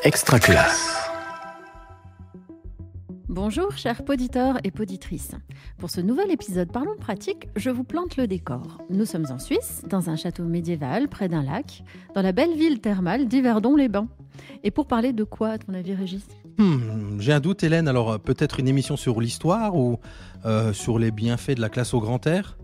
Extra classe. Bonjour chers poditeurs et poditrices. Pour ce nouvel épisode Parlons pratique, je vous plante le décor. Nous sommes en Suisse, dans un château médiéval près d'un lac, dans la belle ville thermale d'Yverdon-les-Bains. Et pour parler de quoi, à ton avis, Régis ? J'ai un doute, Hélène. Alors peut-être une émission sur l'histoire ou sur les bienfaits de la classe au grand air ?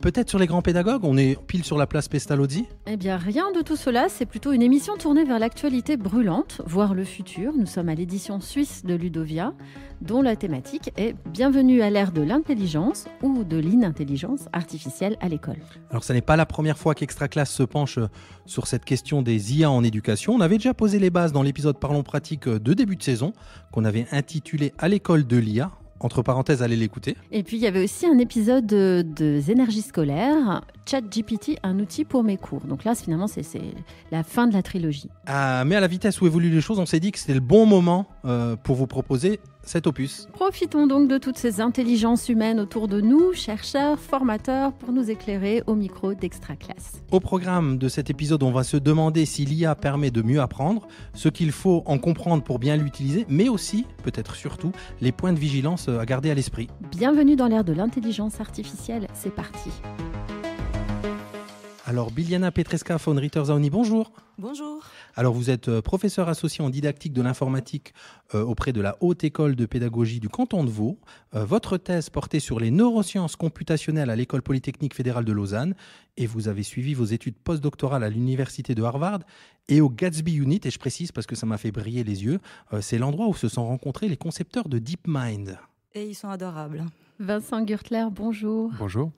Peut-être sur les grands pédagogues ? On est pile sur la place Pestalozzi ? Eh bien, rien de tout cela. C'est plutôt une émission tournée vers l'actualité brûlante, voire le futur. Nous sommes à l'édition suisse de Ludovia, dont la thématique est « Bienvenue à l'ère de l'intelligence » ou de l'inintelligence artificielle à l'école. Alors, ça n'est pas la première fois qu'Extra Classe se penche sur cette question des IA en éducation. On avait déjà posé les bases dans l'épisode Parlons pratique de début de saison, qu'on avait intitulé « À l'école de l'IA ». Entre parenthèses, allez l'écouter. Et puis, il y avait aussi un épisode de Énergie scolaire, ChatGPT, un outil pour mes cours. Donc là, finalement, c'est la fin de la trilogie. Mais à la vitesse où évoluent les choses, on s'est dit que c'était le bon moment pour vous proposer cet opus. Profitons donc de toutes ces intelligences humaines autour de nous, chercheurs, formateurs, pour nous éclairer au micro d'Extra Classe. Au programme de cet épisode, on va se demander si l'IA permet de mieux apprendre, ce qu'il faut en comprendre pour bien l'utiliser, mais aussi, peut-être surtout, les points de vigilance à garder à l'esprit. Bienvenue dans l'ère de l'intelligence artificielle, c'est parti. Alors, Biljana Petreska von Ritterzauni, bonjour. Bonjour. Alors, vous êtes professeur associé en didactique de l'informatique auprès de la Haute École de Pédagogie du canton de Vaud. Votre thèse portait sur les neurosciences computationnelles à l'École Polytechnique Fédérale de Lausanne et vous avez suivi vos études postdoctorales à l'Université de Harvard et au Gatsby Unit. Et je précise parce que ça m'a fait briller les yeux, c'est l'endroit où se sont rencontrés les concepteurs de DeepMind. Et ils sont adorables. Vincent Gürtler, bonjour. Bonjour.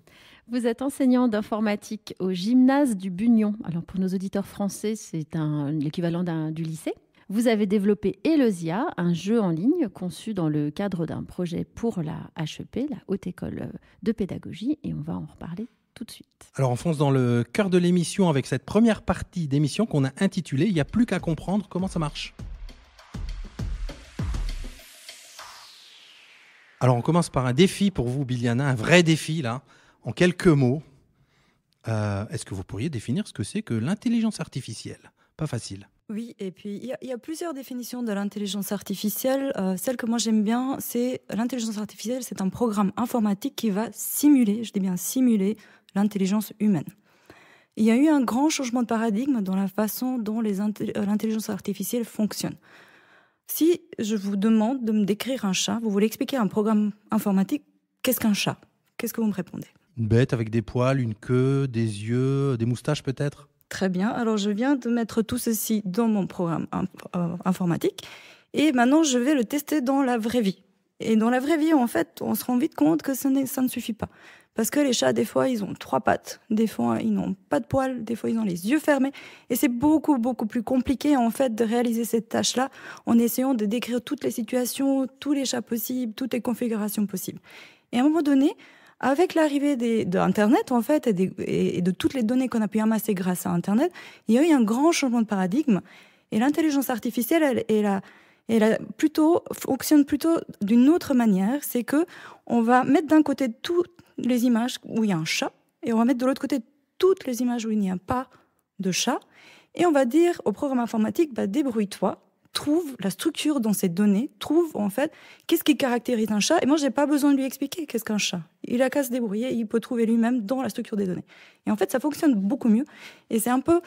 Vous êtes enseignant d'informatique au gymnase du Bugnon. Alors pour nos auditeurs français, c'est l'équivalent du lycée. Vous avez développé Elosia, un jeu en ligne conçu dans le cadre d'un projet pour la HEP, la Haute École de Pédagogie, et on va en reparler tout de suite. Alors on fonce dans le cœur de l'émission avec cette première partie d'émission qu'on a intitulée « Il n'y a plus qu'à comprendre comment ça marche ». Alors on commence par un défi pour vous, Biljana, un vrai défi là. En quelques mots, est-ce que vous pourriez définir ce que c'est que l'intelligence artificielle ? Pas facile. Oui, et puis il y a plusieurs définitions de l'intelligence artificielle. Celle que moi j'aime bien, c'est l'intelligence artificielle, c'est un programme informatique qui va simuler, je dis bien simuler, l'intelligence humaine. Il y a eu un grand changement de paradigme dans la façon dont l'intelligence artificielle fonctionne. Si je vous demande de me décrire un chat, vous voulez expliquer un programme informatique, qu'est-ce qu'un chat ? Qu'est-ce que vous me répondez ? Une bête avec des poils, une queue, des yeux, des moustaches peut-être ? Très bien, alors je viens de mettre tout ceci dans mon programme informatique et maintenant je vais le tester dans la vraie vie. Et dans la vraie vie, en fait, on se rend vite compte que ça ne suffit pas. Parce que les chats, des fois, ils ont 3 pattes, des fois, ils n'ont pas de poils, des fois, ils ont les yeux fermés. Et c'est beaucoup, beaucoup plus compliqué, en fait, de réaliser cette tâche-là en essayant de décrire toutes les situations, tous les chats possibles, toutes les configurations possibles. Et à un moment donné, avec l'arrivée d'Internet, en fait, et de toutes les données qu'on a pu amasser grâce à Internet, il y a eu un grand changement de paradigme. Et l'intelligence artificielle, elle fonctionne plutôt d'une autre manière. C'est que on va mettre d'un côté toutes les images où il y a un chat, et on va mettre de l'autre côté toutes les images où il n'y a pas de chat. Et on va dire au programme informatique, débrouille-toi. Trouve la structure dans ces données, trouve en fait qu'est-ce qui caractérise un chat. Et moi, je n'ai pas besoin de lui expliquer qu'est-ce qu'un chat. Il a qu'à se débrouiller, il peut trouver lui-même dans la structure des données. Et en fait, ça fonctionne beaucoup mieux. Et c'est un peu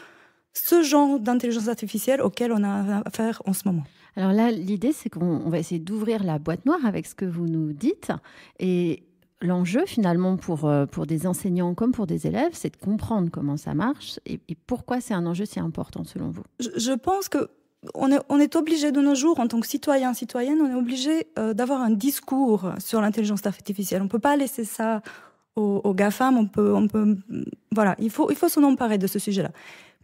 ce genre d'intelligence artificielle auquel on a affaire en ce moment. Alors là, l'idée, c'est qu'on va essayer d'ouvrir la boîte noire avec ce que vous nous dites. Et l'enjeu, finalement, pour des enseignants comme pour des élèves, c'est de comprendre comment ça marche et pourquoi c'est un enjeu si important, selon vous. Je pense que on est obligé de nos jours, en tant que citoyen, citoyenne, on est obligé d'avoir un discours sur l'intelligence artificielle. On ne peut pas laisser ça aux GAFAM. Voilà, il faut s'en emparer de ce sujet-là.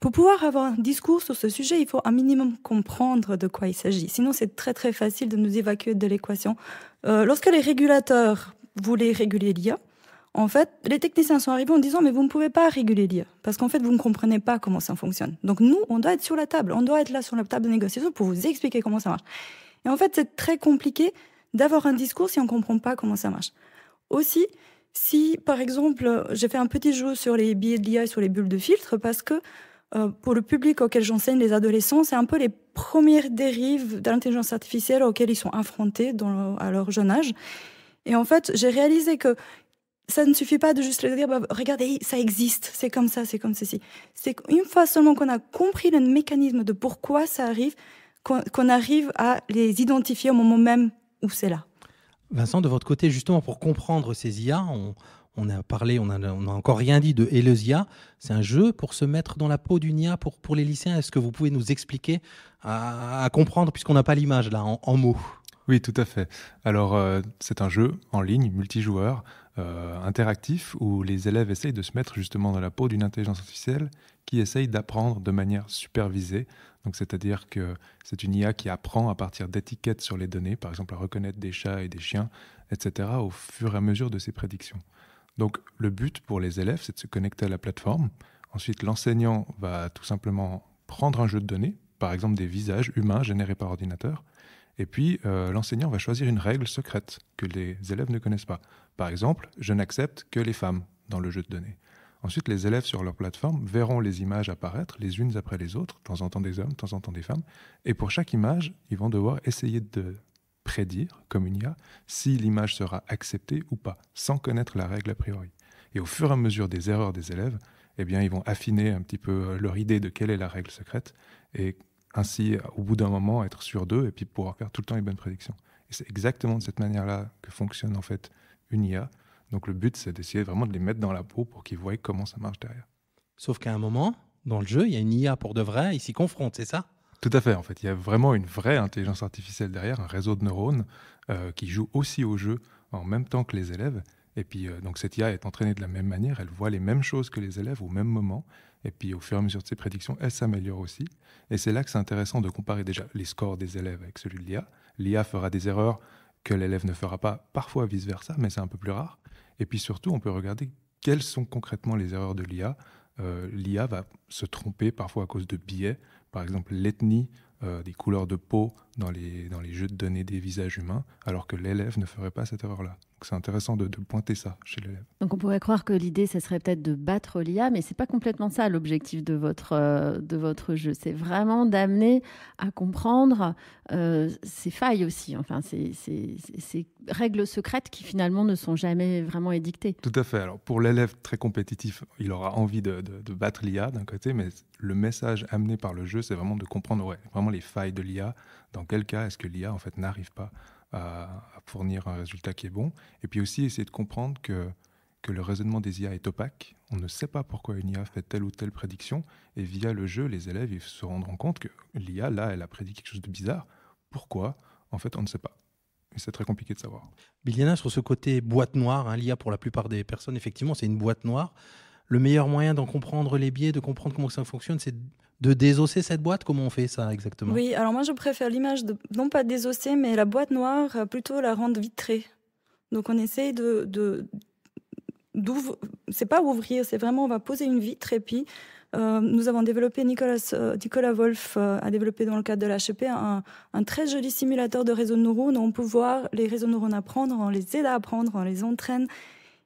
Pour pouvoir avoir un discours sur ce sujet, il faut un minimum comprendre de quoi il s'agit. Sinon, c'est très très facile de nous évacuer de l'équation. Lorsque les régulateurs voulaient réguler l'IA, en fait, les techniciens sont arrivés en disant « mais vous ne pouvez pas réguler l'IA, parce qu'en fait, vous ne comprenez pas comment ça fonctionne. Donc nous, on doit être sur la table, on doit être là sur la table de négociation pour vous expliquer comment ça marche. » Et en fait, c'est très compliqué d'avoir un discours si on ne comprend pas comment ça marche. Aussi, si, par exemple, j'ai fait un petit jeu sur les biais de l'IA et sur les bulles de filtre, parce que pour le public auquel j'enseigne, les adolescents, c'est un peu les premières dérives de l'intelligence artificielle auxquelles ils sont affrontés à leur jeune âge. Et en fait, j'ai réalisé que ça ne suffit pas de juste leur dire, regardez, ça existe, c'est comme ça, c'est comme ceci. C'est qu'une fois seulement qu'on a compris le mécanisme de pourquoi ça arrive, qu'on arrive à les identifier au moment même où c'est là. Vincent, de votre côté, justement, pour comprendre ces IA, on a parlé, on a encore rien dit de Eleusia. C'est un jeu pour se mettre dans la peau d'une IA pour les lycéens. Est-ce que vous pouvez nous expliquer à comprendre, puisqu'on n'a pas l'image là, en mots? Oui, tout à fait. Alors, c'est un jeu en ligne, multijoueur, interactif, où les élèves essayent de se mettre justement dans la peau d'une intelligence artificielle qui essaye d'apprendre de manière supervisée. Donc, c'est-à-dire que c'est une IA qui apprend à partir d'étiquettes sur les données, par exemple à reconnaître des chats et des chiens, etc., au fur et à mesure de ses prédictions. Donc, le but pour les élèves, c'est de se connecter à la plateforme. Ensuite, l'enseignant va tout simplement prendre un jeu de données, par exemple des visages humains générés par ordinateur, et puis, l'enseignant va choisir une règle secrète que les élèves ne connaissent pas. Par exemple, je n'accepte que les femmes dans le jeu de données. Ensuite, les élèves sur leur plateforme verront les images apparaître les unes après les autres, de temps en temps des hommes, de temps en temps des femmes. Et pour chaque image, ils vont devoir essayer de prédire, comme une IA, si l'image sera acceptée ou pas, sans connaître la règle a priori. Et au fur et à mesure des erreurs des élèves, eh bien, ils vont affiner un petit peu leur idée de quelle est la règle secrète et ainsi, au bout d'un moment, être sûr d'eux et puis pouvoir faire tout le temps les bonnes prédictions. Et c'est exactement de cette manière-là que fonctionne en fait une IA. Donc le but, c'est d'essayer vraiment de les mettre dans la peau pour qu'ils voient comment ça marche derrière. Sauf qu'à un moment, dans le jeu, il y a une IA pour de vrai, ils s'y confrontent, c'est ça? Tout à fait, en fait. Il y a vraiment une vraie intelligence artificielle derrière, un réseau de neurones qui joue aussi au jeu en même temps que les élèves. Et puis, donc cette IA est entraînée de la même manière, elle voit les mêmes choses que les élèves au même moment. Et puis, au fur et à mesure de ses prédictions, elle s'améliore aussi. Et c'est là que c'est intéressant de comparer déjà les scores des élèves avec celui de l'IA. L'IA fera des erreurs que l'élève ne fera pas, parfois vice-versa, mais c'est un peu plus rare. Et puis surtout, on peut regarder quelles sont concrètement les erreurs de l'IA. L'IA va se tromper parfois à cause de biais, par exemple l'ethnie, des couleurs de peau dans les jeux de données des visages humains, alors que l'élève ne ferait pas cette erreur-là. Donc c'est intéressant de pointer ça chez l'élève. Donc on pourrait croire que l'idée, ça serait peut-être de battre l'IA, mais c'est pas complètement ça l'objectif de votre jeu. C'est vraiment d'amener à comprendre ces failles aussi, enfin ces règles secrètes qui finalement ne sont jamais vraiment édictées. Tout à fait. Alors pour l'élève très compétitif, il aura envie de battre l'IA d'un côté, mais le message amené par le jeu, c'est vraiment de comprendre vraiment les failles de l'IA. Dans quel cas est-ce que l'IA en fait n'arrive pas à fournir un résultat qui est bon, et puis aussi essayer de comprendre que le raisonnement des IA est opaque. On ne sait pas pourquoi une IA fait telle ou telle prédiction, et via le jeu, les élèves ils se rendront compte que l'IA, là, elle a prédit quelque chose de bizarre. Pourquoi? En fait, on ne sait pas. Et c'est très compliqué de savoir. Biliana, sur ce côté boîte noire, l'IA pour la plupart des personnes, effectivement, c'est une boîte noire. Le meilleur moyen d'en comprendre les biais, de comprendre comment ça fonctionne, c'est de désosser cette boîte. Comment on fait ça exactement? Oui, alors moi je préfère l'image de, non pas désosser, mais la boîte noire, plutôt la rendre vitrée. Donc on essaye c'est pas ouvrir, c'est vraiment on va poser une vitre et puis nous avons développé, Nicolas Wolf a développé dans le cadre de l'HEP un très joli simulateur de réseaux de neurones où on peut voir les réseaux de neurones apprendre, on les aide à apprendre, on les entraîne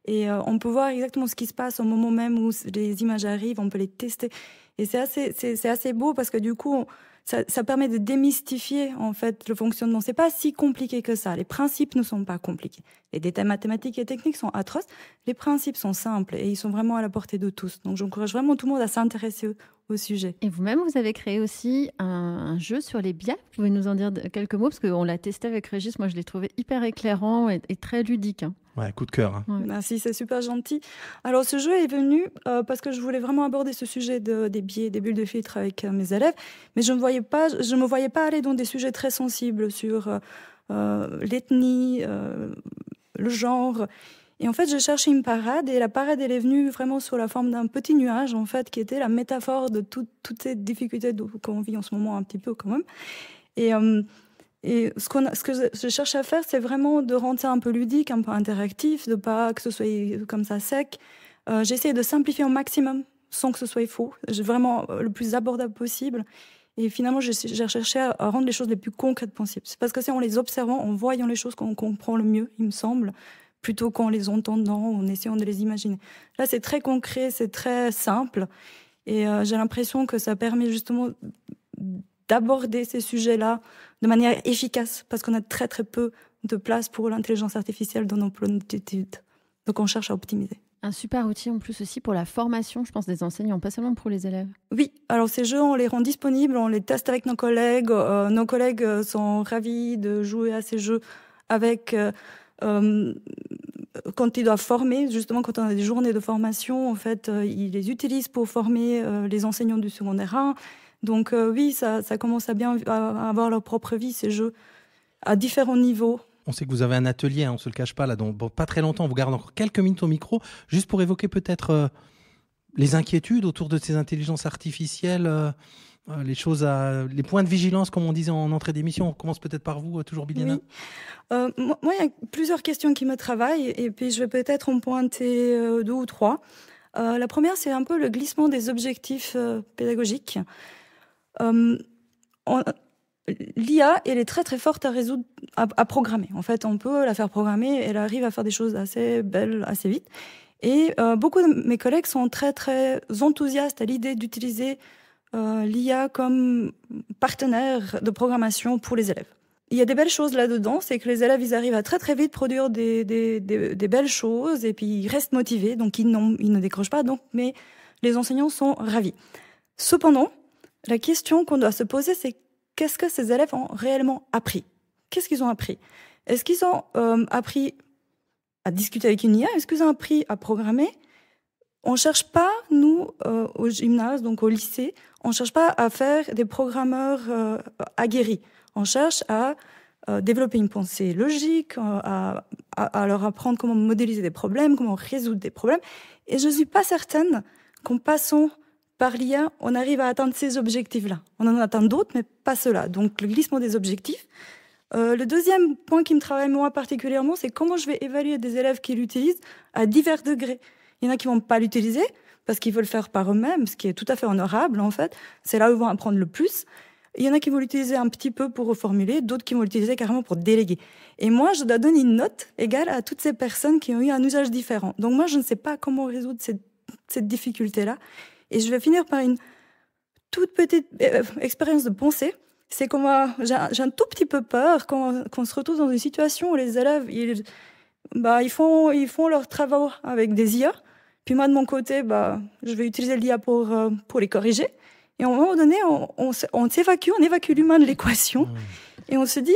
et on peut voir exactement ce qui se passe au moment même où les images arrivent, on peut les tester. Et c'est assez beau parce que du coup, ça permet de démystifier en fait le fonctionnement. C'est pas si compliqué que ça. Les principes ne sont pas compliqués. Les détails mathématiques et techniques sont atroces. Les principes sont simples et ils sont vraiment à la portée de tous. Donc j'encourage vraiment tout le monde à s'intéresser au sujet. Et vous-même, vous avez créé aussi un jeu sur les biais. Vous pouvez nous en dire quelques mots parce qu'on l'a testé avec Régis. Moi, je l'ai trouvé hyper éclairant et très ludique. Ouais, coup de cœur. Ouais. Merci, c'est super gentil. Alors, ce jeu est venu parce que je voulais vraiment aborder ce sujet des biais, des bulles de filtre avec mes élèves, mais je ne me voyais pas aller dans des sujets très sensibles sur l'ethnie, le genre. Et en fait, j'ai cherché une parade et la parade, elle est venue vraiment sous la forme d'un petit nuage, en fait, qui était la métaphore de toutes ces difficultés qu'on vit en ce moment un petit peu quand même. Et ce que je cherche à faire, c'est vraiment de rendre ça un peu ludique, un peu interactif, de pas que ce soit comme ça sec. J'essaie de simplifier au maximum sans que ce soit faux, vraiment le plus abordable possible. Et finalement, j'ai cherché à rendre les choses les plus concrètes possibles. C'est parce que c'est en les observant, en voyant les choses qu'on comprend le mieux, il me semble, plutôt qu'en les entendant, en essayant de les imaginer. Là, c'est très concret, c'est très simple. Et j'ai l'impression que ça permet justement d'aborder ces sujets-là de manière efficace, parce qu'on a très très peu de place pour l'intelligence artificielle dans nos plans d'études. Donc on cherche à optimiser. Un super outil en plus aussi pour la formation, je pense, des enseignants, pas seulement pour les élèves. Oui, alors ces jeux, on les rend disponibles, on les teste avec nos collègues. Nos collègues sont ravis de jouer à ces jeux avec... quand ils doivent former, justement quand on a des journées de formation, en fait, ils les utilisent pour former les enseignants du secondaire 1. Donc oui, ça commence à bien avoir leur propre vie, ces jeux, à différents niveaux. On sait que vous avez un atelier, on ne se le cache pas, là, dans pas très longtemps. On vous garde encore quelques minutes au micro, juste pour évoquer peut-être les inquiétudes autour de ces intelligences artificielles, les points de vigilance, comme on disait en entrée d'émission. On commence peut-être par vous, toujours Biliana. Oui. Moi, il y a plusieurs questions qui me travaillent, et puis je vais peut-être en pointer 2 ou 3. La première, c'est un peu le glissement des objectifs pédagogiques. L'IA, elle est très très forte à programmer. En fait, on peut la faire programmer, elle arrive à faire des choses assez belles assez vite. Et beaucoup de mes collègues sont très très enthousiastes à l'idée d'utiliser l'IA comme partenaire de programmation pour les élèves. Il y a des belles choses là-dedans, c'est que les élèves, ils arrivent à très très vite produire des belles choses, et puis ils restent motivés, donc ils ne décrochent pas, mais les enseignants sont ravis. Cependant, la question qu'on doit se poser, c'est qu'est-ce que ces élèves ont réellement appris? Qu'est-ce qu'ils ont appris? Est-ce qu'ils ont appris à discuter avec une IA? Est-ce qu'ils ont appris à programmer? On ne cherche pas, nous, au gymnase, donc au lycée, on ne cherche pas à faire des programmeurs aguerris. On cherche à développer une pensée logique, à leur apprendre comment modéliser des problèmes, comment résoudre des problèmes. Et je ne suis pas certaine qu'en passant par l'IA, on arrive à atteindre ces objectifs-là. On en atteint d'autres, mais pas ceux-là. Donc, le glissement des objectifs. Le deuxième point qui me travaille, moi, particulièrement, c'est comment je vais évaluer des élèves qui l'utilisent à divers degrés. Il y en a qui ne vont pas l'utiliser parce qu'ils veulent faire par eux-mêmes, ce qui est tout à fait honorable, en fait. C'est là où ils vont apprendre le plus. Il y en a qui vont l'utiliser un petit peu pour reformuler, d'autres qui vont l'utiliser carrément pour déléguer. Et moi, je dois donner une note égale à toutes ces personnes qui ont eu un usage différent. Donc moi, je ne sais pas comment résoudre cette difficulté-là. Et je vais finir par une toute petite expérience de pensée. C'est j'ai un tout petit peu peur qu'on se retrouve dans une situation où les élèves, ils font leurs travaux avec des IA. Puis moi, de mon côté, je vais utiliser l'IA pour les corriger. Et à un moment donné, on évacue l'humain de l'équation. Et on se dit,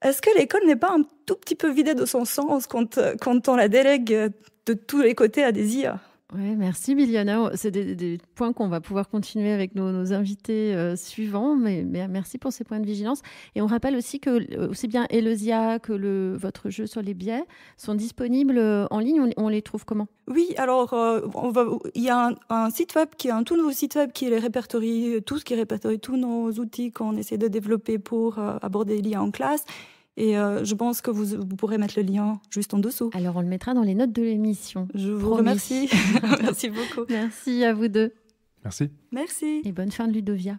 est-ce que l'école n'est pas un tout petit peu vidée de son sens quand on la délègue de tous les côtés à des IA? Ouais, merci Biliana. C'est des points qu'on va pouvoir continuer avec nos invités suivants, mais merci pour ces points de vigilance. Et on rappelle aussi que aussi bien Eleusia que votre jeu sur les biais sont disponibles en ligne. On les trouve comment? Oui, alors il y a un site web un tout nouveau site web qui répertorie tous nos outils qu'on essaie de développer pour aborder l'IA en classe. Et je pense que vous pourrez mettre le lien juste en dessous. Alors, on le mettra dans les notes de l'émission. Je vous remercie. Merci beaucoup. Merci à vous deux. Merci. Merci. Et bonne fin de Ludovia.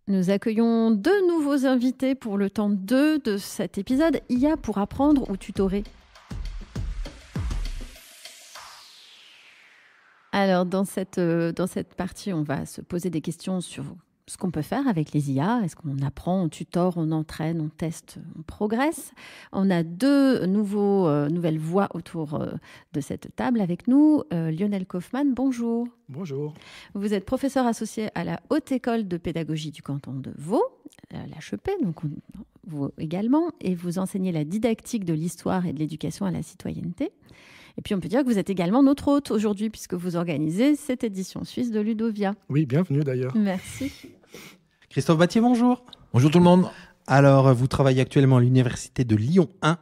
Nous accueillons 2 nouveaux invités pour le temps 2 de cet épisode. IA pour apprendre ou tutorer. Alors, dans cette partie, on va se poser des questions sur ce qu'on peut faire avec les IA. Est-ce qu'on apprend, on tutore, on entraîne, on teste, on progresse? On a 2 nouvelles voix autour de cette table avec nous. Lionel Kaufmann, bonjour. Bonjour. Vous êtes professeur associé à la Haute École de Pédagogie du canton de Vaud, l'HEP, donc vous également, et vous enseignez la didactique de l'histoire et de l'éducation à la citoyenneté. Et puis, on peut dire que vous êtes également notre hôte aujourd'hui, puisque vous organisez cette édition suisse de Ludovia. Oui, bienvenue d'ailleurs. Merci. Christophe Battier, bonjour. Bonjour tout le monde. Alors, vous travaillez actuellement à l'Université de Lyon 1,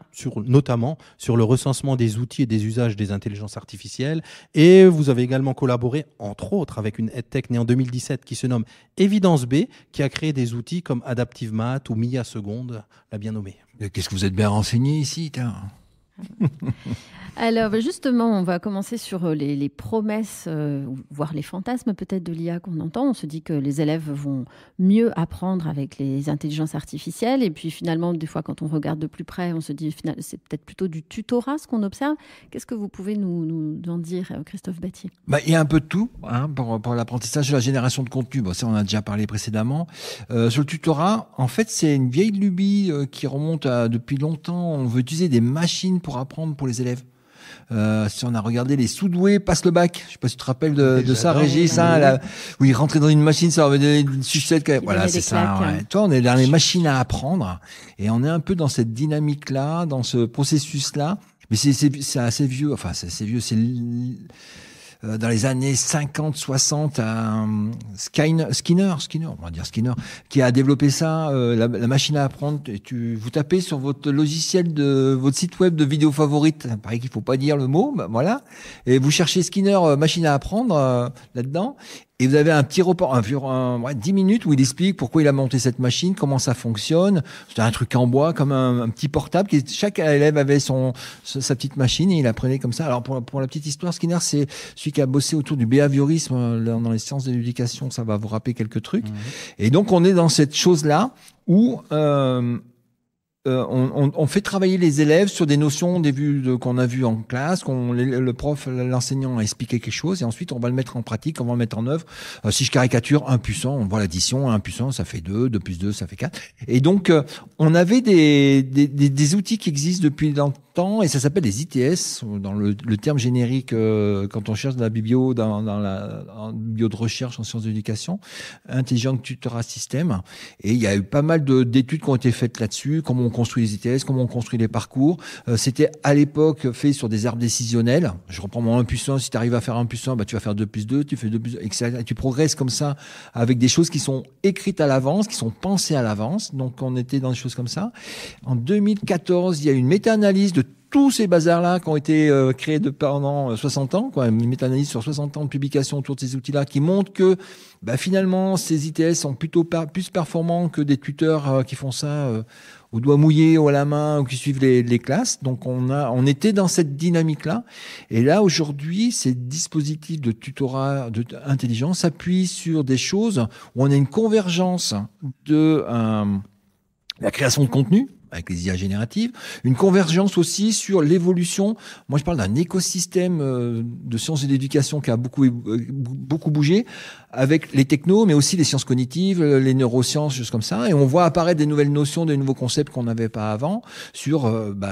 notamment sur le recensement des outils et des usages des intelligences artificielles. Et vous avez également collaboré, entre autres, avec une EdTech née en 2017 qui se nomme Évidence B, qui a créé des outils comme Adaptive Math ou Mia Seconde, l'a bien nommé. Qu'est-ce que vous êtes bien renseigné ici, Alors justement, on va commencer sur les promesses, voire les fantasmes peut-être de l'IA qu'on entend. On se dit que les élèves vont mieux apprendre avec les intelligences artificielles. Et puis finalement, des fois, quand on regarde de plus près, on se dit c'est peut-être plutôt du tutorat ce qu'on observe. Qu'est-ce que vous pouvez nous en dire, Christophe Battier ? Il y a un peu de tout pour l'apprentissage de la génération de contenu. Bon, ça, on a déjà parlé précédemment. Sur le tutorat, en fait, c'est une vieille lubie qui remonte depuis longtemps. On veut utiliser des machines pour apprendre pour les élèves. Si on a regardé les sous-doués passent le bac, je sais pas si tu te rappelles de ça, Régis, où ils rentraient dans une machine, ça avait des sucettes. Voilà, c'est ça. Ouais. Toi, on est dans les machines à apprendre et on est un peu dans cette dynamique-là, dans ce processus-là. Mais c'est assez vieux. Enfin, c'est assez vieux. C'est dans les années 50, 60, Skinner, on va dire Skinner, qui a développé ça, la machine à apprendre. Et vous tapez sur votre logiciel de votre site web de vidéo favorite. Pareil qu'il faut pas dire le mot, voilà. Et vous cherchez Skinner, machine à apprendre, là-dedans. Et vous avez un petit report, 10 minutes où il explique pourquoi il a monté cette machine, comment ça fonctionne. C'était un truc en bois, comme un petit portable. Chaque élève avait sa petite machine et il apprenait comme ça. Alors pour la petite histoire, Skinner, c'est celui qui a bossé autour du behaviorisme dans les sciences de l'éducation. Ça va vous rappeler quelques trucs. Mmh. Et donc on est dans cette chose-là où on fait travailler les élèves sur des notions qu'on a vues en classe, le prof, l'enseignant a expliqué quelque chose, et ensuite on va le mettre en pratique, on va le mettre en œuvre. Si je caricature 1 puissant, on voit l'addition, 1 puissant, ça fait 2, 2 plus 2, ça fait 4. Et donc, on avait des outils qui existent depuis longtemps, et ça s'appelle des ITS, dans le terme générique, quand on cherche dans la biblio, dans la biblio de recherche en sciences de l'éducation, Intelligent Tutorat System. Et il y a eu pas mal d'études qui ont été faites là-dessus, comment on construit les ITS, comment on construit les parcours. C'était à l'époque fait sur des arbres décisionnels. Je reprends mon 1 puissant, si tu arrives à faire 1 puissant, tu vas faire 2 plus 2, tu fais 2 plus 2, etc. Et tu progresses comme ça avec des choses qui sont écrites à l'avance, qui sont pensées à l'avance. Donc on était dans des choses comme ça. En 2014, il y a eu une méta-analyse de tous ces bazars-là qui ont été créés pendant 60 ans, une méta-analyse sur 60 ans de publication autour de ces outils-là qui montrent que finalement ces ITS sont plutôt plus performants que des tuteurs qui font ça au doigt mouillé ou à la main ou qui suivent les classes. Donc on était dans cette dynamique-là. Et là aujourd'hui, ces dispositifs de tutorat intelligent s'appuient sur des choses où on a une convergence de la création de contenu avec les IA génératives, une convergence aussi sur l'évolution. Moi, je parle d'un écosystème de sciences et d'éducation qui a beaucoup bougé, avec les technos, mais aussi les sciences cognitives, les neurosciences, choses comme ça. Et on voit apparaître des nouvelles notions, des nouveaux concepts qu'on n'avait pas avant sur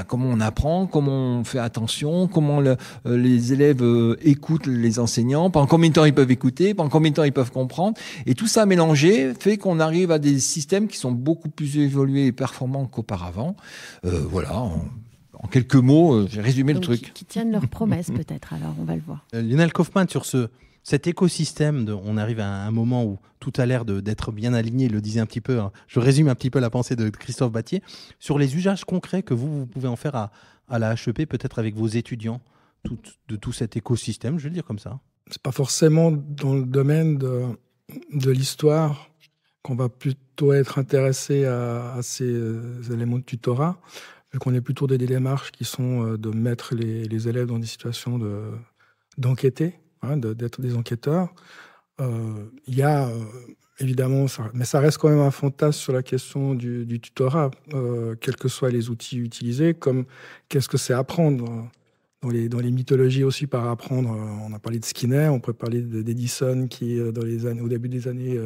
comment on apprend, comment on fait attention, comment les élèves écoutent les enseignants, pendant combien de temps ils peuvent écouter, pendant combien de temps ils peuvent comprendre. Et tout ça mélangé fait qu'on arrive à des systèmes qui sont beaucoup plus évolués et performants qu'auparavant. Voilà, en quelques mots, j'ai résumé le truc. Qui tiennent leurs promesses peut-être, alors on va le voir. Lionel Kaufmann, sur cet écosystème, on arrive à un moment où tout a l'air d'être bien aligné, il le disait un petit peu, je résume un petit peu la pensée de Christophe Battier, sur les usages concrets que vous pouvez en faire à la HEP, peut-être avec vos étudiants, de tout cet écosystème, je vais le dire comme ça. C'est pas forcément dans le domaine de l'histoire qu'on va plutôt être intéressé à ces éléments de tutorat, vu qu'on est plutôt des démarches qui sont de mettre les élèves dans des situations d'enquêter, d'être des enquêteurs. Il y a évidemment, mais ça reste quand même un fantasme sur la question du tutorat, quels que soient les outils utilisés, comme qu'est-ce que c'est apprendre. Dans les mythologies aussi, par apprendre, on a parlé de Skinner, on peut parler d'Edison qui, au début des années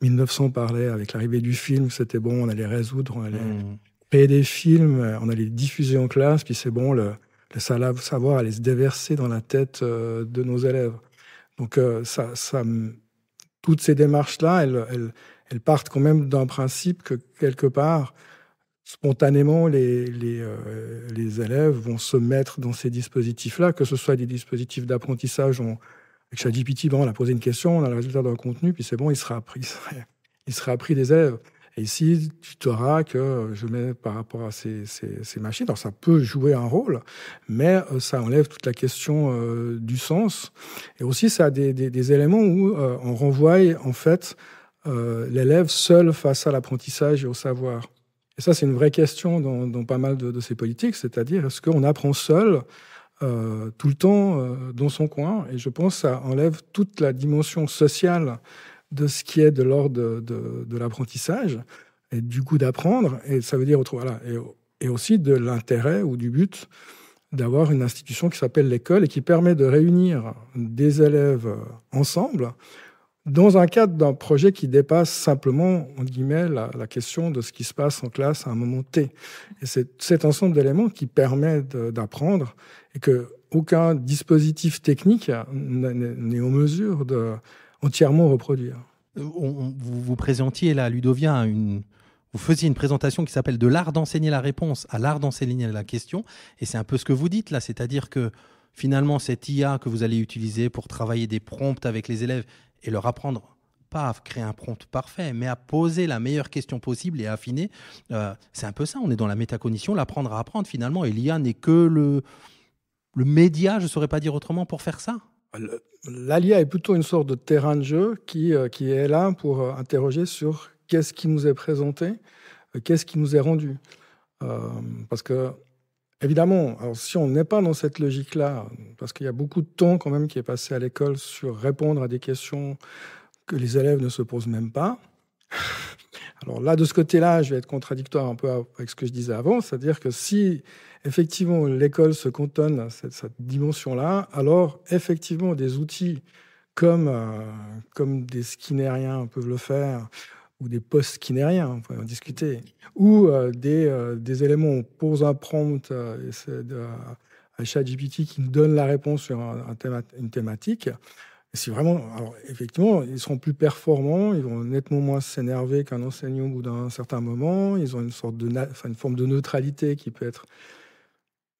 1900, parlait avec l'arrivée du film, c'était bon, on allait résoudre, on allait créer des films, on allait les diffuser en classe, puis c'est bon, le savoir allait se déverser dans la tête de nos élèves. Donc, toutes ces démarches-là, elles partent quand même d'un principe que, quelque part, spontanément, les élèves vont se mettre dans ces dispositifs-là, que ce soit des dispositifs d'apprentissage. Avec ChatGPT, on a posé une question, on a le résultat d'un contenu, puis c'est bon, il sera appris des élèves. Et ici, tutorat que je mets par rapport à ces machines, alors ça peut jouer un rôle, mais ça enlève toute la question du sens. Et aussi, ça a des éléments où on renvoie en fait l'élève seul face à l'apprentissage et au savoir. Et ça, c'est une vraie question dans pas mal de ces politiques, c'est-à-dire est-ce qu'on apprend seul tout le temps dans son coin? Et je pense que ça enlève toute la dimension sociale de ce qui est de l'ordre de l'apprentissage et du goût d'apprendre. Et ça veut dire voilà, et aussi de l'intérêt ou du but d'avoir une institution qui s'appelle l'école et qui permet de réunir des élèves ensemble dans un cadre d'un projet qui dépasse simplement, entre guillemets, la question de ce qui se passe en classe à un moment T. Et c'est cet ensemble d'éléments qui permet d'apprendre et qu'aucun dispositif technique n'est en mesure de entièrement reproduire. Vous présentiez là, Ludovia, vous faisiez une présentation qui s'appelle « De l'art d'enseigner la réponse à l'art d'enseigner la question ». Et c'est un peu ce que vous dites là, c'est-à-dire que finalement, cette IA que vous allez utiliser pour travailler des prompts avec les élèves et leur apprendre, pas à créer un prompt parfait, mais à poser la meilleure question possible et à affiner, c'est un peu ça, on est dans la métacognition, l'apprendre à apprendre finalement. Et l'IA n'est que le média, je ne saurais pas dire autrement, pour faire ça. L'IA est plutôt une sorte de terrain de jeu qui est là pour interroger sur qu'est-ce qui nous est présenté, qu'est-ce qui nous est rendu. Parce que, évidemment, alors si on n'est pas dans cette logique-là, parce qu'il y a beaucoup de temps quand même qui est passé à l'école sur répondre à des questions que les élèves ne se posent même pas. Alors là, de ce côté-là, je vais être contradictoire un peu avec ce que je disais avant, c'est-à-dire que si effectivement l'école se cantonne à cette dimension-là, alors effectivement des outils comme des skinnériens peuvent le faire, ou des post-skinnériens, on peut en discuter, ou des éléments, on pose un prompt à ChatGPT qui nous donne la réponse sur une thématique. Et si vraiment, alors effectivement, ils seront plus performants, ils vont nettement moins s'énerver qu'un enseignant au bout d'un certain moment, ils ont une forme de neutralité qui peut être...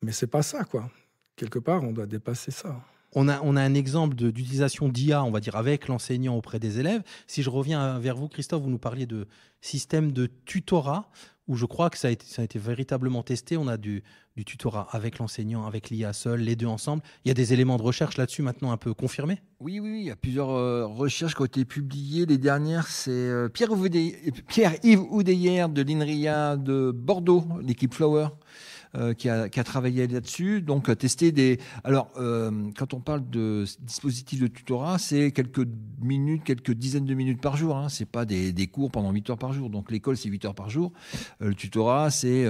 Mais c'est pas ça, quoi. Quelque part, on doit dépasser ça. On a un exemple d'utilisation d'IA, on va dire, avec l'enseignant auprès des élèves. Si je reviens vers vous, Christophe, vous nous parliez de système de tutorat, où je crois que ça a été véritablement testé. On a du tutorat avec l'enseignant, avec l'IA seul, les deux ensemble. Il y a des éléments de recherche là-dessus maintenant un peu confirmés? Oui, il y a plusieurs recherches qui ont été publiées. Les dernières, c'est Pierre-Yves Oudéhière de l'INRIA de Bordeaux, l'équipe Flower, qui a travaillé là-dessus, donc testé des... Alors, quand on parle de dispositifs de tutorat, c'est quelques dizaines de minutes par jour, hein. C'est pas des cours pendant 8 heures par jour. Donc l'école, c'est 8 heures par jour. Le tutorat, c'est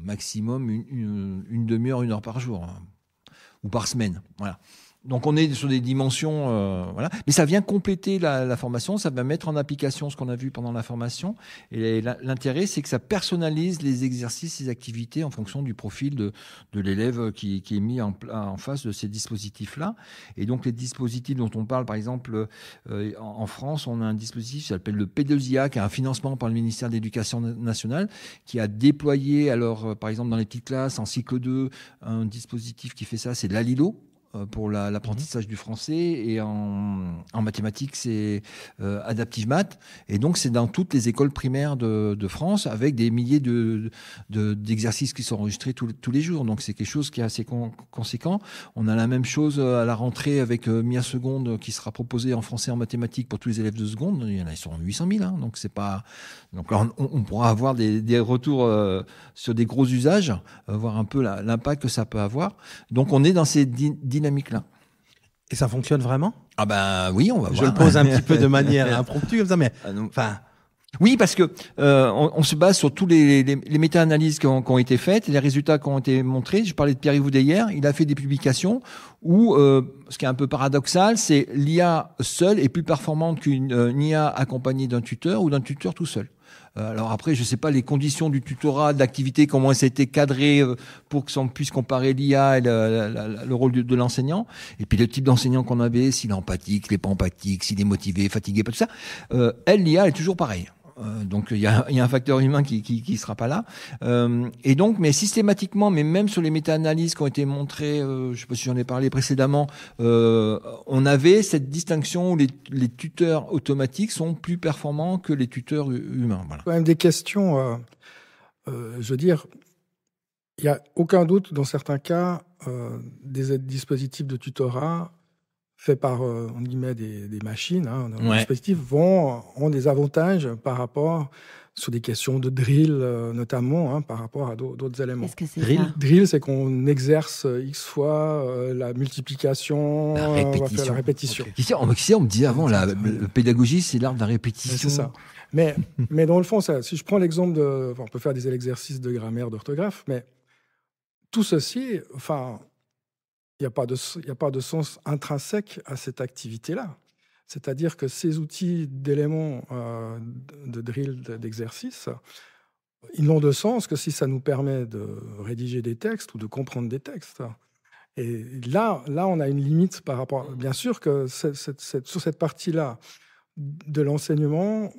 maximum une demi-heure, 1 heure par jour, hein, ou par semaine. Voilà. Donc on est sur des dimensions, voilà. Mais ça vient compléter la formation, ça va mettre en application ce qu'on a vu pendant la formation. Et l'intérêt, c'est que ça personnalise les exercices, les activités en fonction du profil de l'élève qui est mis en face de ces dispositifs-là. Et donc les dispositifs dont on parle, par exemple, en France, on a un dispositif qui s'appelle le P2IA, qui a un financement par le ministère de l'Éducation nationale, qui a déployé, alors par exemple dans les petites classes, en cycle 2, un dispositif qui fait ça, c'est l'Alilo, pour l'apprentissage du français, et en mathématiques, c'est Adaptive Math. Et donc, c'est dans toutes les écoles primaires de France, avec des milliers d'exercices qui sont enregistrés tous les jours. Donc, c'est quelque chose qui est assez conséquent. On a la même chose à la rentrée avec MIA Seconde, qui sera proposé en français et en mathématiques pour tous les élèves de seconde. Il y en a, ils sont 800 000. Hein, donc, c'est pas... Donc, là, on pourra avoir des retours sur des gros usages, voir un peu l'impact que ça peut avoir. Donc, on est dans ces dynamiques-là. Et ça fonctionne vraiment? Ah ben oui, on va voir. Je le pose un petit peu de manière impromptue comme ça, mais enfin. Oui, parce que on se base sur tous les méta-analyses qui ont été faites, les résultats qui ont été montrés. Je parlais de Pierre-Yves Oudéhière, il a fait des publications où, ce qui est un peu paradoxal, c'est l'IA seule est plus performante qu'une IA accompagnée d'un tuteur ou d'un tuteur tout seul. Alors après, je ne sais pas les conditions du tutorat, de l'activité, comment ça a été cadré pour que on puisse comparer l'IA et le rôle de l'enseignant. Et puis le type d'enseignant qu'on avait, s'il est empathique, s'il n'est pas empathique, s'il est motivé, fatigué, pas tout ça. L'IA est toujours pareil. Donc il y a un facteur humain qui sera pas là. Et donc, mais systématiquement, mais même sur les méta-analyses qui ont été montrées, je sais pas si j'en ai parlé précédemment, on avait cette distinction où les tuteurs automatiques sont plus performants que les tuteurs humains. Voilà. Quand même des questions. Je veux dire, il n'y a aucun doute dans certains cas, des dispositifs de tutorat faits par des machines, des dispositifs ont des avantages par rapport sur des questions de drill, notamment, par rapport à d'autres éléments. Qu'est-ce que c'est Drill ça Drill, c'est qu'on exerce X fois la multiplication, La on va faire répétition. la répétition. Ok. Qui sait, on me disait avant, la pédagogie, c'est l'art de la Ouais, répétition. c'est ça. Mais dans le fond, si je prends l'exemple de... on peut faire des exercices de grammaire, d'orthographe, mais tout ceci, il n'y a pas de sens intrinsèque à cette activité-là. C'est-à-dire que ces outils d'éléments de drill, d'exercice, ils n'ont de sens que si ça nous permet de rédiger des textes ou de comprendre des textes. Et là, on a une limite par rapport... Bien sûr que sur cette partie-là de l'enseignement,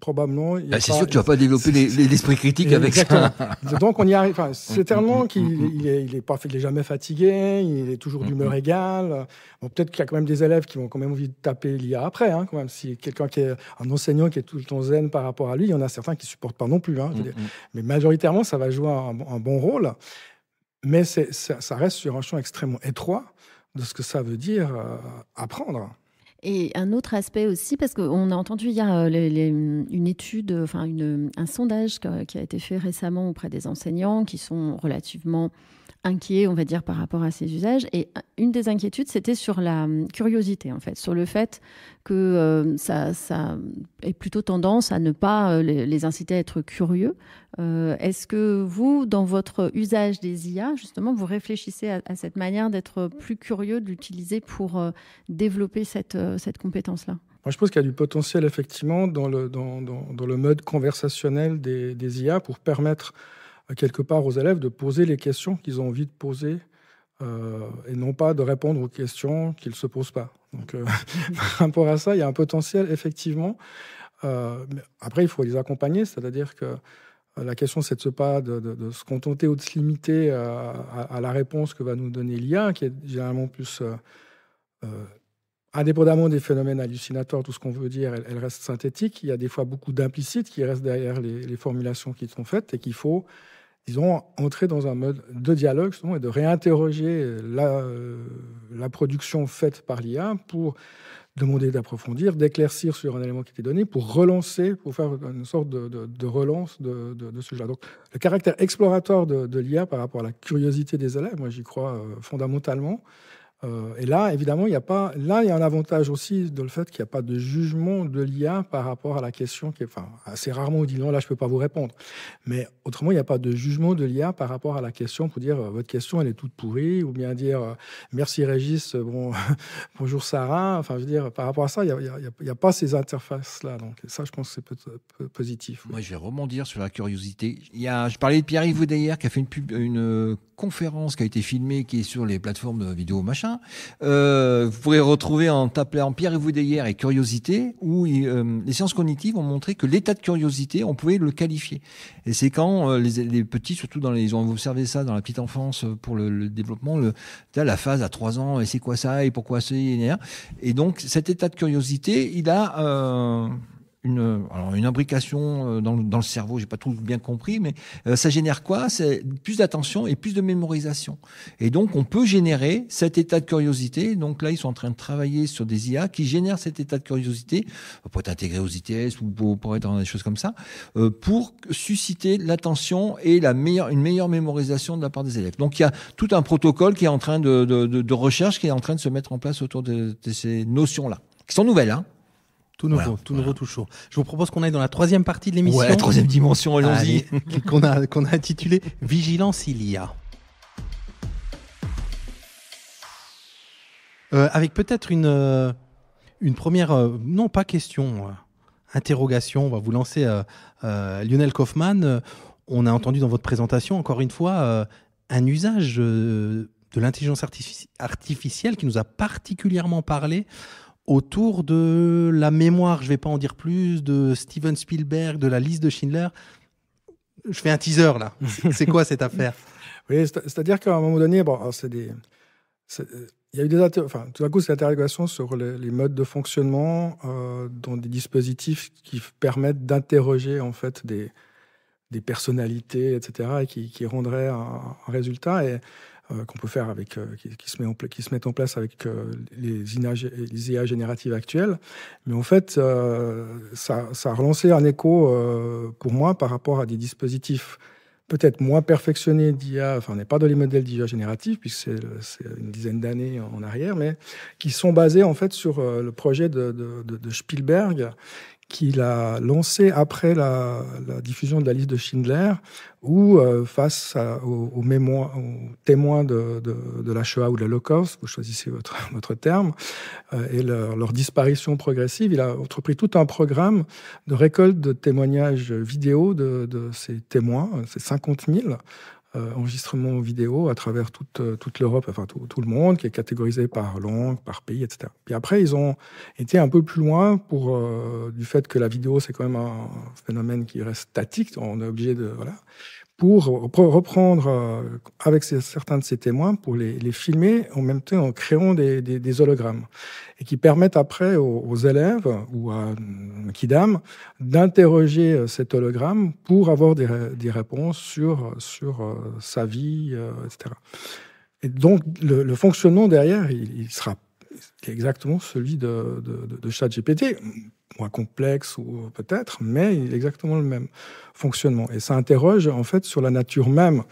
probablement... C'est sûr que tu ne vas pas développer l'esprit critique avec Exactement. ça. Donc on y arrive. C'est tellement qu'il est jamais fatigué, il est toujours d'humeur égale. Bon, peut-être qu'il y a quand même des élèves qui ont quand même envie de taper l'IA après. Quand même, si quelqu'un qui est un enseignant qui est tout le temps zen par rapport à lui, il y en a certains qui supportent pas non plus. Je veux dire. Mais majoritairement, ça va jouer un bon rôle. Mais ça reste sur un champ extrêmement étroit de ce que ça veut dire apprendre. Et un autre aspect aussi, parce qu'on a entendu hier une étude, un sondage qui a été fait récemment auprès des enseignants qui sont relativement inquiets, on va dire, par rapport à ces usages. Et une des inquiétudes, c'était sur la curiosité, en fait, sur le fait que ça ait plutôt tendance à ne pas les inciter à être curieux. Est-ce que vous, dans votre usage des IA, justement, vous réfléchissez à cette manière d'être plus curieux, de l'utiliser pour développer cette compétence-là? Moi, je pense qu'il y a du potentiel, effectivement, dans le mode conversationnel des IA pour permettre, quelque part, aux élèves de poser les questions qu'ils ont envie de poser et non pas de répondre aux questions qu'ils ne se posent pas. Donc, par rapport à ça, il y a un potentiel, effectivement. Mais après, il faut les accompagner, c'est-à-dire que la question, c'est de se contenter ou de se limiter à la réponse que va nous donner l'IA, qui est généralement plus... indépendamment des phénomènes hallucinatoires, tout ce qu'on veut dire, elle reste synthétique. Il y a des fois beaucoup d'implicites qui restent derrière les formulations qui sont faites et qu'il faut, disons, entrer dans un mode de dialogue justement, et de réinterroger la production faite par l'IA pour demander d'approfondir, d'éclaircir sur un élément qui était donné, pour relancer, pour faire une sorte de relance de ce sujet-là. Donc, le caractère exploratoire de l'IA par rapport à la curiosité des élèves, moi j'y crois fondamentalement. Et là, évidemment, il y a un avantage aussi de le fait qu'il n'y a pas de jugement de l'IA par rapport à la question qui est, assez rarement on dit non, là je ne peux pas vous répondre. Mais autrement, il n'y a pas de jugement de l'IA par rapport à la question pour dire votre question elle est toute pourrie, ou bien dire merci Régis, bonjour Sarah. Enfin, je veux dire, par rapport à ça, il n'y a pas ces interfaces-là. Donc ça, je pense que c'est positif. Moi, je vais rebondir sur la curiosité. Je parlais de Pierre-Yves Vaudeyer qui a fait une conférence qui a été filmée, qui est sur les plateformes de vidéo machin. Vous pourrez retrouver en tapant Pierre-Yves Vaudeyer et curiosité, où les sciences cognitives ont montré que l'état de curiosité, on pouvait le qualifier. Et c'est quand les petits, surtout ils ont observé ça dans la petite enfance pour le développement, la phase à 3 ans, et c'est quoi ça, et pourquoi c'est... Et donc, cet état de curiosité, il a... une imbrication dans le cerveau, j'ai pas tout bien compris, mais ça génère quoi? C'est plus d'attention et plus de mémorisation. Et donc, on peut générer cet état de curiosité. Donc là, ils sont en train de travailler sur des IA qui génèrent cet état de curiosité, pour être intégré aux ITS ou pour être dans des choses comme ça, pour susciter l'attention et une meilleure mémorisation de la part des élèves. Donc, il y a tout un protocole qui est en train de recherche, qui est en train de se mettre en place autour de ces notions-là, qui sont nouvelles, hein. Tout nouveau, nouveau, tout chaud. Je vous propose qu'on aille dans la troisième partie de l'émission. Ouais, la troisième dimension, allons-y. qu'on a intitulée Vigilance IA. Avec peut-être une première, non pas question, interrogation. On va vous lancer Lionel Kaufmann. On a entendu dans votre présentation, encore une fois, un usage de l'intelligence artificielle qui nous a particulièrement parlé autour de la mémoire, je ne vais pas en dire plus, de Steven Spielberg, de la liste de Schindler. Je fais un teaser, là. C'est quoi cette affaire? Oui, c'est-à-dire qu'à un moment donné, il y a eu tout d'un coup, c'est l'interrogation sur les modes de fonctionnement dans des dispositifs qui permettent d'interroger, en fait, des personnalités, etc., et qui rendraient un résultat. Et qu'on peut faire avec, qui se mettent en place avec les IA génératives actuelles. Mais en fait, ça a relancé un écho pour moi par rapport à des dispositifs peut-être moins perfectionnés d'IA, enfin on n'est pas dans les modèles d'IA génératifs, puisque c'est une dizaine d'années en arrière, mais qui sont basés en fait sur le projet de Spielberg, qu'il a lancé après la diffusion de la liste de Schindler, où face aux témoins de la Shoah ou de l'Holocauste, vous choisissez votre terme, et leur disparition progressive, il a entrepris tout un programme de récolte de témoignages vidéo de ces témoins, ces 50 000 enregistrements vidéo à travers toute l'Europe, enfin tout le monde, qui est catégorisé par langue, par pays, etc. Puis après, ils ont été un peu plus loin du fait que la vidéo, c'est quand même un phénomène qui reste statique, on est obligé de... Voilà, pour reprendre avec certains de ces témoins, pour les filmer en même temps en créant des hologrammes, et qui permettent après aux élèves ou à Kidam d'interroger cet hologramme pour avoir des réponses sur sa vie, etc. Et donc le fonctionnement derrière, il sera exactement celui de ChatGPT, moins complexe ou peut-être, mais il est exactement le même fonctionnement. Et ça interroge en fait sur la nature même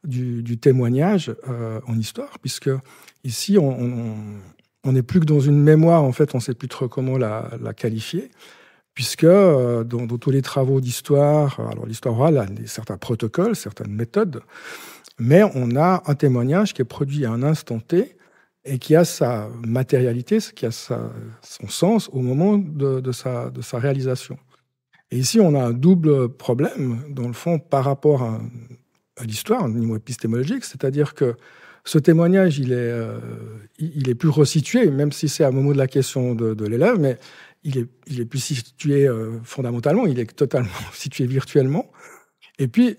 du témoignage en histoire, puisque ici on n'est plus que dans une mémoire, en fait, on ne sait plus trop comment la qualifier, puisque dans tous les travaux d'histoire, alors l'histoire orale a certains protocoles, certaines méthodes, mais on a un témoignage qui est produit à un instant T et qui a sa matérialité, qui a son sens au moment de sa réalisation. Et ici, on a un double problème, dans le fond, par rapport à l'histoire, au niveau épistémologique, c'est-à-dire que ce témoignage, il est plus resitué, même si c'est à un moment de la question de l'élève, mais il est plus situé fondamentalement, il est totalement situé virtuellement. Et puis,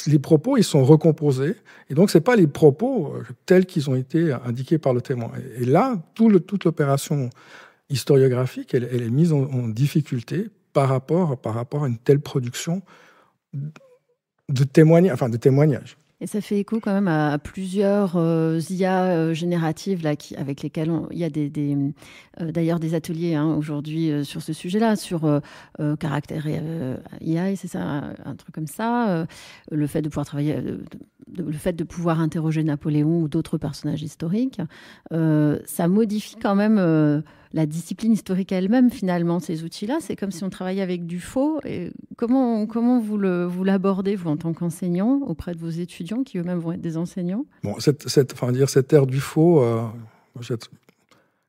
les propos, ils sont recomposés. Et donc, ce n'est pas les propos tels qu'ils ont été indiqués par le témoin. Et là, toute l'opération historiographique, elle est mise en difficulté par rapport à une telle production de témoignages. Et ça fait écho quand même à plusieurs IA génératives là, avec lesquelles il y a d'ailleurs des ateliers aujourd'hui sur ce sujet-là, sur caractère IA, c'est ça, un truc comme ça. Le fait de pouvoir travailler, le fait de pouvoir interroger Napoléon ou d'autres personnages historiques, ça modifie quand même la discipline historique elle-même, finalement, ces outils-là. C'est comme si on travaillait avec du faux. Et comment vous l'abordez, vous, en tant qu'enseignant, auprès de vos étudiants, qui eux-mêmes vont être des enseignants ? Bon, cette ère du faux,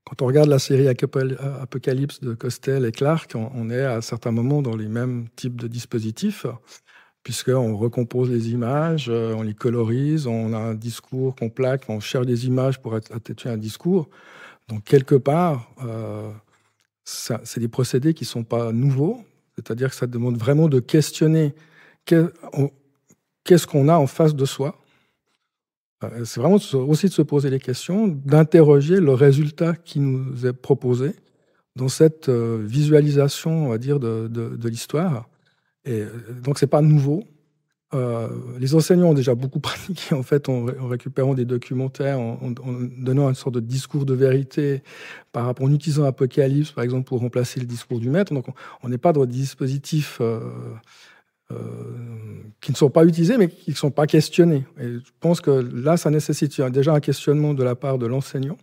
quand on regarde la série Apocalypse de Costel et Clark, on est à certains moments dans les mêmes types de dispositifs, puisqu'on recompose les images, on les colorise, on a un discours qu'on plaque, on cherche des images pour atténuer un discours. Donc, quelque part, c'est des procédés qui ne sont pas nouveaux, c'est-à-dire que ça demande vraiment de questionner qu'est-ce qu'on a en face de soi. C'est vraiment aussi de se poser les questions, d'interroger le résultat qui nous est proposé dans cette visualisation, on va dire, de l'histoire. Et donc, ce n'est pas nouveau. Les enseignants ont déjà beaucoup pratiqué en fait en récupérant des documentaires, en donnant une sorte de discours de vérité en utilisant Apocalypse par exemple pour remplacer le discours du maître. Donc on n'est pas dans des dispositifs qui ne sont pas utilisés mais qui ne sont pas questionnés. Et je pense que là ça nécessite déjà un questionnement de la part de l'enseignant.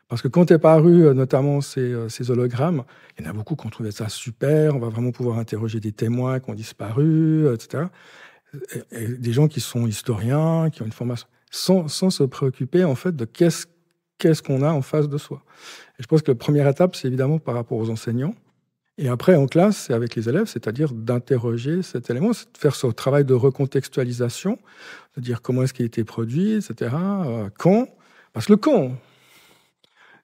Parce que quand est paru notamment ces hologrammes, il y en a beaucoup qui ont trouvé ça super, on va vraiment pouvoir interroger des témoins qui ont disparu, etc. Et des gens qui sont historiens, qui ont une formation, sans se préoccuper en fait de qu'est-ce qu'on a en face de soi. Et je pense que la première étape, c'est évidemment par rapport aux enseignants. Et après, en classe, c'est avec les élèves, c'est-à-dire d'interroger cet élément, de faire ce travail de recontextualisation, de dire comment est-ce qu'il a été produit, etc. Quand ? Parce que le quand,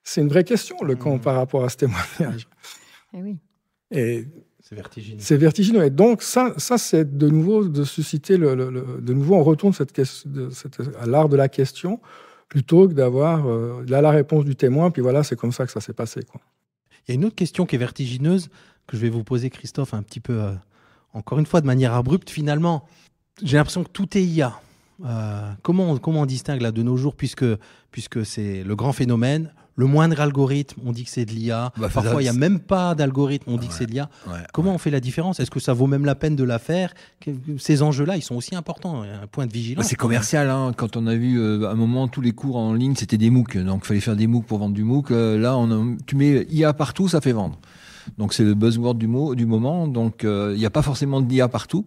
c'est une vraie question, le quand par rapport à ce témoignage. Eh oui. Et c'est vertigineux. C'est vertigineux. Et donc, ça c'est de nouveau de susciter de nouveau, on retourne à l'art de la question, plutôt que d'avoir la réponse du témoin, puis voilà, c'est comme ça que ça s'est passé, quoi. Il y a une autre question qui est vertigineuse, que je vais vous poser, Christophe, un petit peu, encore une fois, de manière abrupte, finalement. J'ai l'impression que tout est IA. Comment on distingue là de nos jours, puisque c'est le grand phénomène, le moindre algorithme, on dit que c'est de l'IA. Parfois, il n'y a même pas d'algorithme, on dit que c'est de l'IA. Comment on fait la différence? Est-ce que ça vaut même la peine de la faire? Ces enjeux-là, ils sont aussi importants, un point de vigilance. C'est commercial. Hein. Quand on a vu à un moment tous les cours en ligne, c'était des MOOC. Donc, il fallait faire des MOOC pour vendre du MOOC. Là, tu mets IA partout, ça fait vendre. Donc c'est le buzzword du moment. Donc il n'y a pas forcément d'IA partout.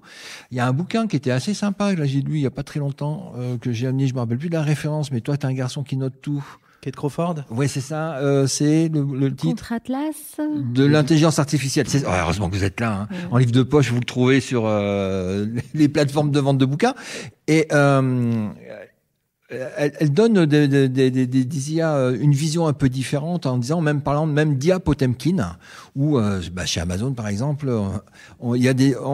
Il y a un bouquin qui était assez sympa, là j'ai lu il n'y a pas très longtemps, que j'ai amené, je me rappelle plus de la référence, mais toi tu es un garçon qui note tout. Kate Crawford. Oui, c'est ça. C'est le titre. Contre-Atlas de l'intelligence artificielle. Heureusement que vous êtes là. Hein. Ouais. En livre de poche, vous le trouvez sur les plateformes de vente de bouquins. Et elle donne des IA une vision un peu différente en disant, parlant même d'IA Potemkin, où chez Amazon par exemple, on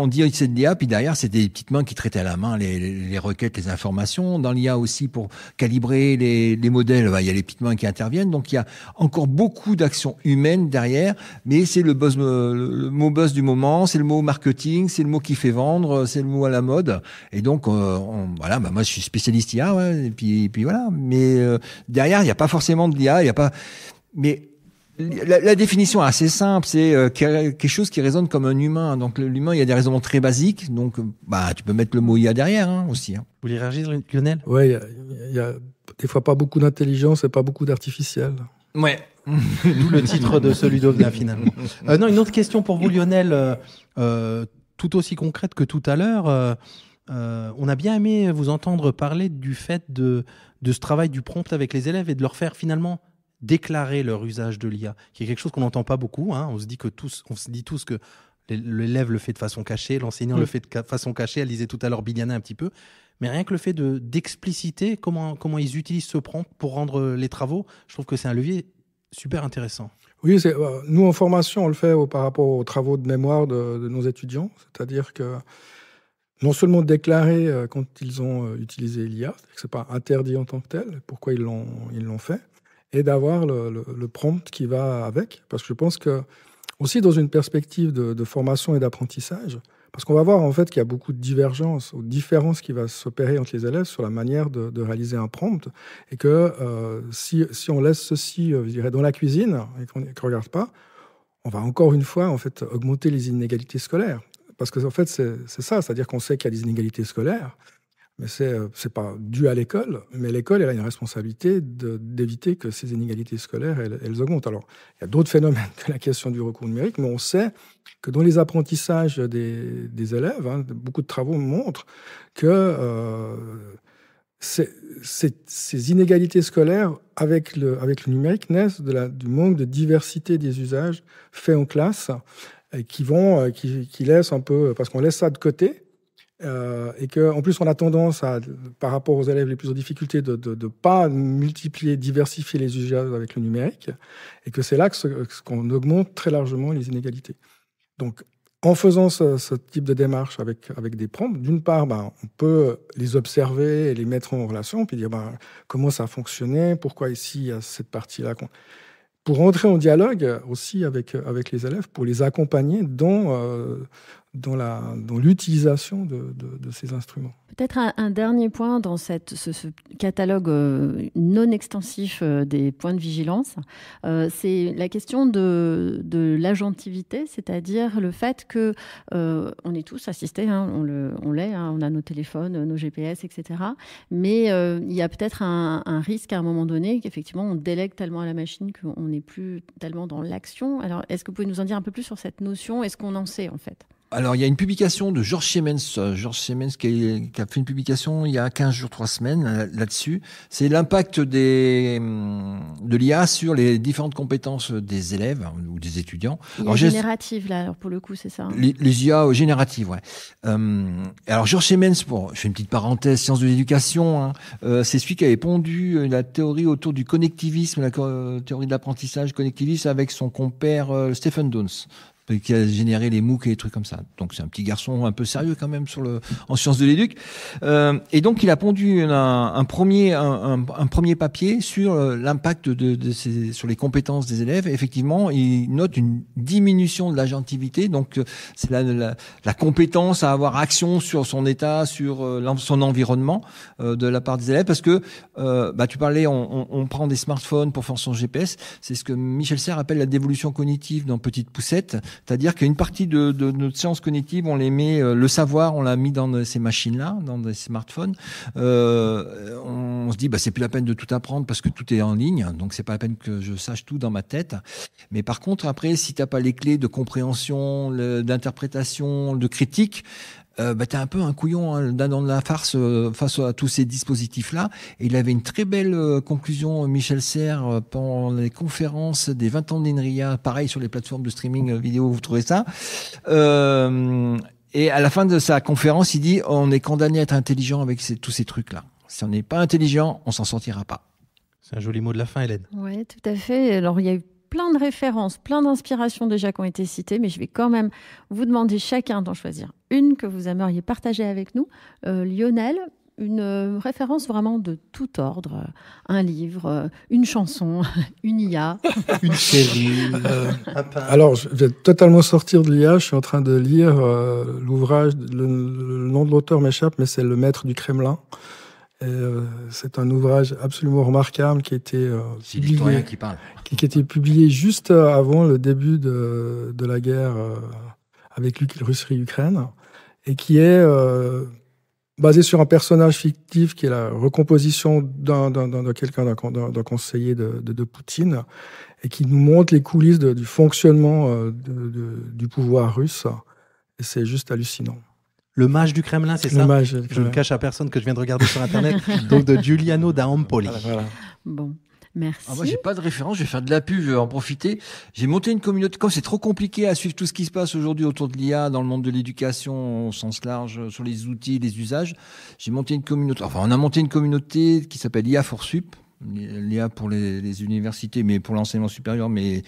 dit c'est de l'IA, puis derrière c'est des petites mains qui traitaient à la main les requêtes, les informations. Dans l'IA aussi pour calibrer les modèles, il y a les petites mains qui interviennent. Donc il y a encore beaucoup d'actions humaines derrière, mais c'est le mot buzz du moment, c'est le mot marketing, c'est le mot qui fait vendre, c'est le mot à la mode. Et donc moi je suis spécialiste IA, et puis voilà. Mais derrière, il n'y a pas forcément de l'IA, mais la définition est assez simple, c'est quelque chose qui résonne comme un humain. Donc l'humain, il y a des raisonnements très basiques, donc tu peux mettre le mot IA derrière aussi. Hein. Vous voulez réagir, Lionel? Oui, il y a des fois pas beaucoup d'intelligence et pas beaucoup d'artificiel. Ouais. D'où le titre de ce Ludovna finalement. Non, une autre question pour vous, Lionel, tout aussi concrète que tout à l'heure. On a bien aimé vous entendre parler du fait de ce travail du prompt avec les élèves et de leur faire finalement déclarer leur usage de l'IA, qui est quelque chose qu'on n'entend pas beaucoup. Hein. On se dit tous que l'élève le fait de façon cachée, l'enseignant le fait de façon cachée. Elle disait tout à l'heure Biliana un petit peu. Mais rien que le fait d'expliciter comment ils utilisent ce prompt pour rendre les travaux, je trouve que c'est un levier super intéressant. Oui, nous en formation, on le fait par rapport aux travaux de mémoire de nos étudiants. C'est-à-dire que non seulement déclarer quand ils ont utilisé l'IA, c'est-à-dire que ce n'est pas interdit en tant que tel, pourquoi ils l'ont fait, et d'avoir le prompt qui va avec. Parce que je pense que, aussi dans une perspective de formation et d'apprentissage, parce qu'on va voir en fait qu'il y a beaucoup de divergences ou de différences qui vont s'opérer entre les élèves sur la manière de réaliser un prompt, et que si on laisse ceci, je dirais, dans la cuisine et qu'on ne regarde pas, on va encore une fois en fait augmenter les inégalités scolaires. Parce que en fait, c'est ça, c'est-à-dire qu'on sait qu'il y a des inégalités scolaires, mais c'est pas dû à l'école, mais l'école, elle a une responsabilité d'éviter que ces inégalités scolaires, elles augmentent. Alors, il y a d'autres phénomènes que la question du recours numérique, mais on sait que dans les apprentissages des élèves, beaucoup de travaux montrent que ces inégalités scolaires avec le numérique naissent du manque de diversité des usages faits en classe, et qui laissent un peu, parce qu'on laisse ça de côté, et qu'en plus on a tendance par rapport aux élèves les plus en difficulté de ne pas diversifier les usages avec le numérique, et que c'est là qu'on augmente très largement les inégalités. Donc en faisant ce type de démarche avec des prompts, d'une part, on peut les observer et les mettre en relation, puis dire comment ça a fonctionné, pourquoi ici il y a cette partie-là. Pour entrer en dialogue aussi avec les élèves, pour les accompagner dans l'utilisation de ces instruments. Peut-être un dernier point dans ce catalogue non extensif des points de vigilance, c'est la question de l'agentivité, c'est-à-dire le fait que on est tous assistés, on a nos téléphones, nos GPS, etc. Mais il y a peut-être un risque à un moment donné qu'effectivement on délègue tellement à la machine qu'on n'est plus tellement dans l'action. Alors, est-ce que vous pouvez nous en dire un peu plus sur cette notion? Est-ce qu'on en sait en fait? Alors, il y a une publication de Georges Siemens qui a fait une publication il y a 15 jours, 3 semaines là-dessus. C'est l'impact de l'IA sur les différentes compétences des élèves ou des étudiants. Alors, générative, là, alors pour le coup, c'est ça. Les IA génératives, ouais. Alors, Georges Siemens, je fais une petite parenthèse, sciences de l'éducation, c'est celui qui avait pondu la théorie autour du connectivisme, la théorie de l'apprentissage connectiviste avec son compère Stephen Downes. qui a généré les MOOC et les trucs comme ça. Donc c'est un petit garçon un peu sérieux quand même en sciences de l'éduc. Et donc il a pondu un premier papier sur l'impact sur les compétences des élèves. Et effectivement, il note une diminution de l'agentivité. Donc c'est la compétence à avoir action sur son état, sur son environnement de la part des élèves. Parce que tu parlais, on prend des smartphones pour faire son GPS. C'est ce que Michel Serres appelle la dévolution cognitive dans Petite Poussette. C'est-à-dire qu'une partie de notre science cognitive, on les met, le savoir, on l'a mis dans ces machines-là, dans des smartphones. On se dit, c'est plus la peine de tout apprendre parce que tout est en ligne. Donc c'est pas la peine que je sache tout dans ma tête. Mais par contre, après, si t'as pas les clés de compréhension, d'interprétation, de critique, t'es un peu un couillon dans la farce face à tous ces dispositifs-là. Et il avait une très belle conclusion, Michel Serres, pendant les conférences des 20 ans d'INRIA, pareil sur les plateformes de streaming vidéo, vous trouvez ça. Et à la fin de sa conférence, il dit, on est condamné à être intelligent avec tous ces trucs-là. Si on n'est pas intelligent, on s'en sortira pas. C'est un joli mot de la fin, Hélène. Oui, tout à fait. Alors, il y a eu plein de références, plein d'inspirations déjà qui ont été citées, mais je vais quand même vous demander chacun d'en choisir une que vous aimeriez partager avec nous. Lionel, une référence vraiment de tout ordre, un livre, une chanson, une IA. Une série. Alors, je vais totalement sortir de l'IA. Je suis en train de lire l'ouvrage, le nom de l'auteur m'échappe, mais c'est Le Maître du Kremlin. C'est un ouvrage absolument remarquable qui a été publié, qui a été publié juste avant le début de la guerre avec Russie-Ukraine et qui est basé sur un personnage fictif qui est la recomposition d'un conseiller de Poutine et qui nous montre les coulisses du fonctionnement du pouvoir russe. Et c'est juste hallucinant. Le Mage du Kremlin, c'est ça? Je ne cache à personne que je viens de regarder sur Internet. Donc de Giuliano da Empoli. Voilà. Bon, merci. Moi, j'ai pas de référence. Je vais faire de la pub. Je vais en profiter. J'ai monté une communauté. Comme c'est trop compliqué à suivre tout ce qui se passe aujourd'hui autour de l'IA dans le monde de l'éducation au sens large, sur les outils, les usages, j'ai monté une communauté. Enfin, on a monté une communauté qui s'appelle IA for Sup. L'IA pour les universités, mais pour l'enseignement supérieur. Mais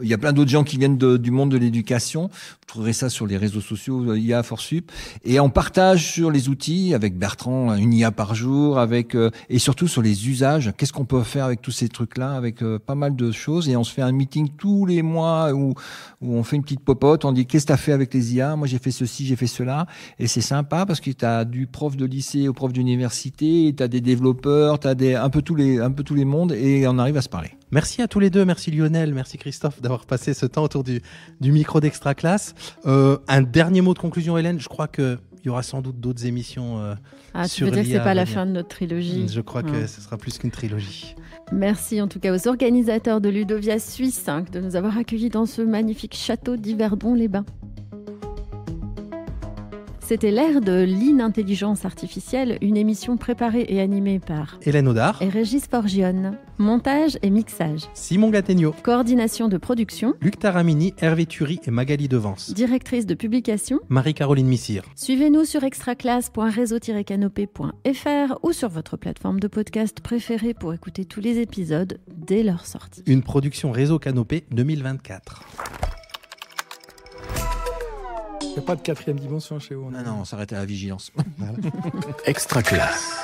il y a plein d'autres gens qui viennent du monde de l'éducation. Vous trouverez ça sur les réseaux sociaux, IA for Sup. Et on partage sur les outils avec Bertrand, une IA par jour, et surtout sur les usages. Qu'est-ce qu'on peut faire avec tous ces trucs-là, avec pas mal de choses. Et on se fait un meeting tous les mois où on fait une petite popote. On dit, qu'est-ce que tu as fait avec les IA? Moi, j'ai fait ceci, j'ai fait cela. Et c'est sympa parce que tu as du prof de lycée au prof d'université, tu as des développeurs, tu as un peu tous les mondes et on arrive à se parler. Merci à tous les deux, merci Lionel, merci Christophe d'avoir passé ce temps autour du micro d'Extra Classe. Un dernier mot de conclusion, Hélène, je crois qu'il y aura sans doute d'autres émissions tu veux dire que ce n'est pas la fin de notre trilogie? Je crois que ce sera plus qu'une trilogie. Merci en tout cas aux organisateurs de Ludovia Suisse de nous avoir accueillis dans ce magnifique château d'Yverdon-les-Bains. C'était l'ère de l'inintelligence artificielle, une émission préparée et animée par Hélène Audard et Régis Forgione. Montage et mixage Simon Gattegno. Coordination de production Luc Taramini, Hervé Thury et Magali Devance. Directrice de publication Marie-Caroline Missire. Suivez-nous sur extraclasse.réseau-canopé.fr ou sur votre plateforme de podcast préférée pour écouter tous les épisodes dès leur sortie. Une production Réseau Canopé 2024. Il n'y a pas de quatrième dimension chez vous. Non, on s'arrête à la vigilance. Extra Classe.